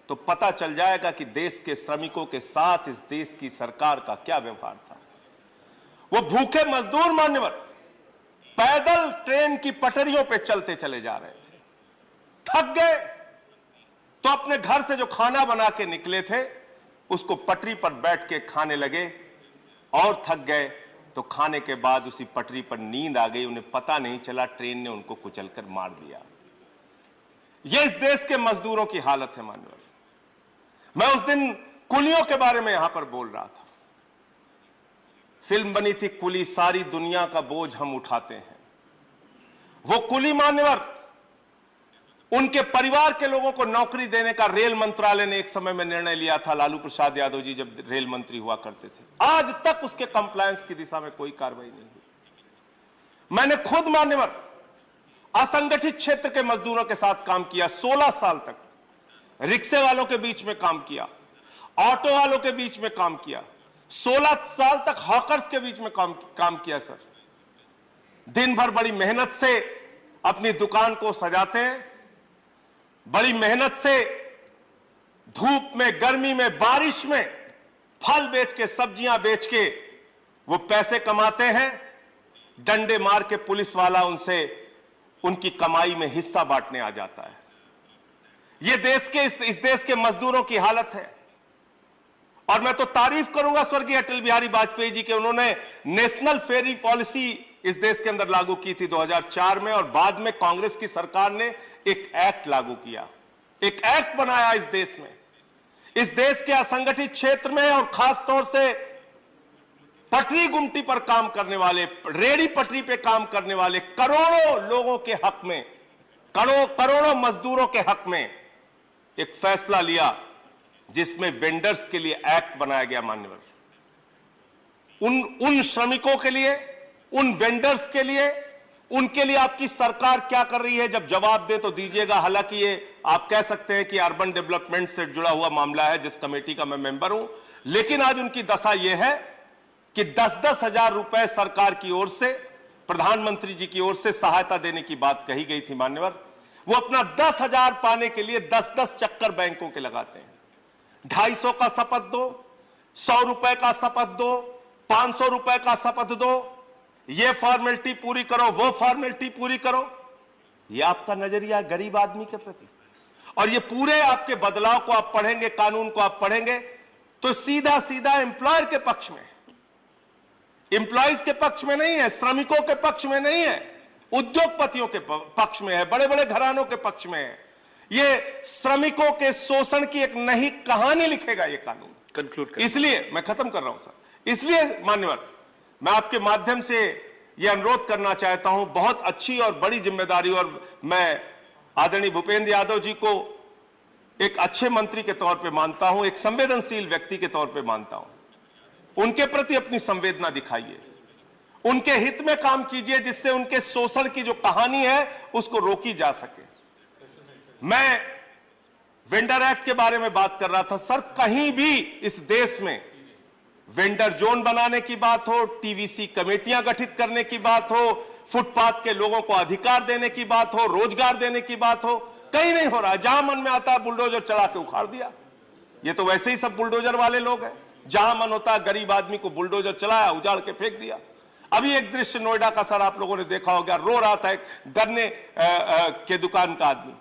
तो पता चल जाएगा कि देश के श्रमिकों के साथ इस देश की सरकार का क्या व्यवहार था। वो भूखे मजदूर मान्यवर पैदल ट्रेन की पटरियों पे चलते चले जा रहे थे, थक गए तो अपने घर से जो खाना बना के निकले थे उसको पटरी पर बैठ के खाने लगे, और थक गए तो खाने के बाद उसी पटरी पर नींद आ गई, उन्हें पता नहीं चला ट्रेन ने उनको कुचलकर मार दिया। यह इस देश के मजदूरों की हालत है मान्यवर। मैं उस दिन कुलियों के बारे में यहां पर बोल रहा था। फिल्म बनी थी कुली, सारी दुनिया का बोझ हम उठाते हैं। वो कुली मान्यवर, उनके परिवार के लोगों को नौकरी देने का रेल मंत्रालय ने एक समय में निर्णय लिया था, लालू प्रसाद यादव जी जब रेल मंत्री हुआ करते थे। आज तक उसके कंप्लायंस की दिशा में कोई कार्रवाई नहीं हुई। मैंने खुद मान्यवर असंगठित क्षेत्र के मजदूरों के साथ काम किया, 16 साल तक रिक्शे वालों के बीच में काम किया, ऑटो वालों के बीच में काम किया, 16 साल तक हॉकर्स के बीच में काम किया। सर, दिन भर बड़ी मेहनत से अपनी दुकान को सजाते हैं, बड़ी मेहनत से धूप में, गर्मी में, बारिश में फल बेच के, सब्जियां बेच के वो पैसे कमाते हैं। डंडे मार के पुलिस वाला उनसे उनकी कमाई में हिस्सा बांटने आ जाता है। ये देश के इस देश के मजदूरों की हालत है। और मैं तो तारीफ करूंगा स्वर्गीय अटल बिहारी वाजपेयी जी के, उन्होंने नेशनल फेरी पॉलिसी इस देश के अंदर लागू की थी 2004 में, और बाद में कांग्रेस की सरकार ने एक एक्ट लागू किया, एक एक्ट बनाया इस देश में। इस देश के असंगठित क्षेत्र में और खास तौर से पटरी गुमटी पर काम करने वाले, रेडी पटरी पे काम करने वाले करोड़ों लोगों के हक में, करोड़ों मजदूरों के हक में एक फैसला लिया, जिसमें वेंडर्स के लिए एक्ट बनाया गया मान्यवर। उन श्रमिकों के लिए, उन वेंडर्स के लिए, उनके लिए आपकी सरकार क्या कर रही है? जब जवाब दे तो दीजिएगा। हालांकि ये आप कह सकते हैं कि अर्बन डेवलपमेंट से जुड़ा हुआ मामला है, जिस कमेटी का मैं मेंबर हूं, लेकिन आज उनकी दशा यह है कि 10-10 हजार रुपए सरकार की ओर से, प्रधानमंत्री जी की ओर से सहायता देने की बात कही गई थी मान्यवर। वो अपना 10,000 पाने के लिए 10-10 चक्कर बैंकों के लगाते हैं। 250 का शपथ दो, 100 रुपए का शपथ दो, 500 रुपए का शपथ दो, ये फॉर्मेलिटी पूरी करो, वो फॉर्मेलिटी पूरी करो। ये आपका नजरिया है गरीब आदमी के प्रति। और ये पूरे आपके बदलाव को आप पढ़ेंगे, कानून को आप पढ़ेंगे तो सीधा सीधा एम्प्लॉयर के पक्ष में, एम्प्लॉयज के पक्ष में नहीं है, श्रमिकों के पक्ष में नहीं है, उद्योगपतियों के पक्ष में है, बड़े बड़े घरानों के पक्ष में है। ये श्रमिकों के शोषण की एक नई कहानी लिखेगा ये कानून। कंक्लूड इसलिए मैं खत्म कर रहा हूं सर। इसलिए मान्यवर, मैं आपके माध्यम से यह अनुरोध करना चाहता हूं, बहुत अच्छी और बड़ी जिम्मेदारी, और मैं आदरणीय भूपेंद्र यादव जी को एक अच्छे मंत्री के तौर पे मानता हूं, एक संवेदनशील व्यक्ति के तौर पे मानता हूं। उनके प्रति अपनी संवेदना दिखाइए, उनके हित में काम कीजिए, जिससे उनके शोषण की जो कहानी है उसको रोकी जा सके। मैं वेंडर एक्ट के बारे में बात कर रहा था सर। कहीं भी इस देश में वेंडर जोन बनाने की बात हो, टीवीसी कमेटियां गठित करने की बात हो, फुटपाथ के लोगों को अधिकार देने की बात हो, रोजगार देने की बात हो, कहीं नहीं हो रहा। जहां मन में आता है बुलडोजर चला के उखाड़ दिया। ये तो वैसे ही सब बुलडोजर वाले लोग हैं, जहां मन होता है गरीब आदमी को बुलडोजर चलाया, उजाड़ के फेंक दिया। अभी एक दृश्य नोएडा का सर आप लोगों ने देखा होगा, रो रहा था एक गन्ने के दुकान का आदमी।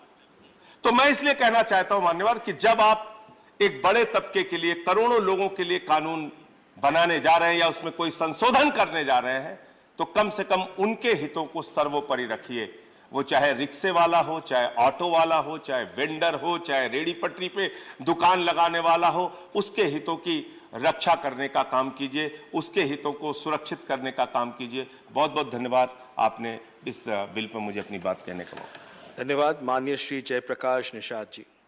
तो मैं इसलिए कहना चाहता हूं मान्यवर कि जब आप एक बड़े तबके के लिए, करोड़ों लोगों के लिए कानून बनाने जा रहे हैं या उसमें कोई संशोधन करने जा रहे हैं, तो कम से कम उनके हितों को सर्वोपरि रखिए। वो चाहे रिक्शे वाला हो, चाहे ऑटो वाला हो, चाहे वेंडर हो, चाहे रेडी पटरी पे दुकान लगाने वाला हो, उसके हितों की रक्षा करने का काम कीजिए, उसके हितों को सुरक्षित करने का काम कीजिए। बहुत बहुत धन्यवाद, आपने इस बिल पर मुझे अपनी बात कहने का मौका। धन्यवाद माननीय श्री जयप्रकाश निषाद जी।